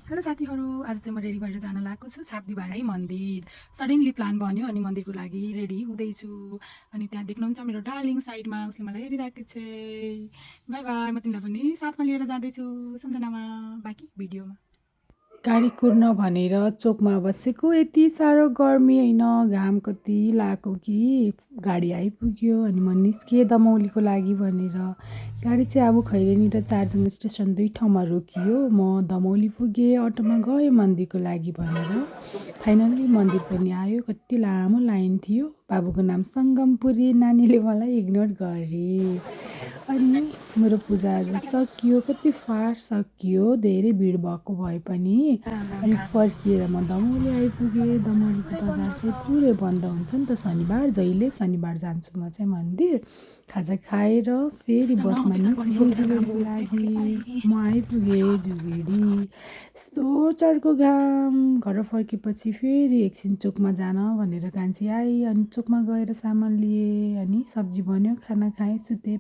Hello साथीहरू, आज चाहिँ म रेडी भएर जान लागेको छु छाप्दीबाराई मन्दिर। सडनली प्लान बन्यो अनि मन्दिरको लागि रेडी हुँदैछु। अनि त्यहाँ देख्नुहुन्छ मेरो डार्लिङ साइडमा उसले मलाई हेरिरहेको छ। बाई बाई, म तिमीलाई पनि साथमा लिएर जाँदैछु सम्झनामा। बाँकी भिडियोमा गाडी कुर्न भनेर चोकमा बसेको, यति साह्रो गर्मी होइन, घाम कति लाग्यो कि गाडी आइपुग्यो। अनि म निस्किएँ दमौलीको लागि भनेर। गाडी चाहिँ अब खैरेनी र चारजुङ स्टेसन दुई ठाउँमा रोकियो। म दमौली पुगेँ, अटोमा गएँ मन्दिरको लागि भनेर। फाइनल्ली मन्दिर पनि आयो। कति लामो लाइन थियो। बाबुको नाम सङ्गमपुरी, नानीले मलाई इग्नोर गरे। अनि मेरो पूजा आज सकियो, कति फास्ट सकियो, धेरै भिड भएको भए पनि। अनि फर्किएर म दमौली आइपुगेँ। दमौलीको बजार चाहिँ पुरै बन्द हुन्छ नि त शनिबार, जहिले शनिबार जान्छु म चाहिँ मन्दिर। खाजा खाएर फेरि बसमा निस्केँ जुगेडीको लागि। म आइपुगेँ जुगेडी। यस्तो चर्को घाम। घर फर्केपछि फेरि एकछिन चोकमा जान भनेर कान्छी आई। अनि चोकमा गएर सामान लिएँ अनि सब्जी बन्यो, खाना खाएँ, सुतेँ।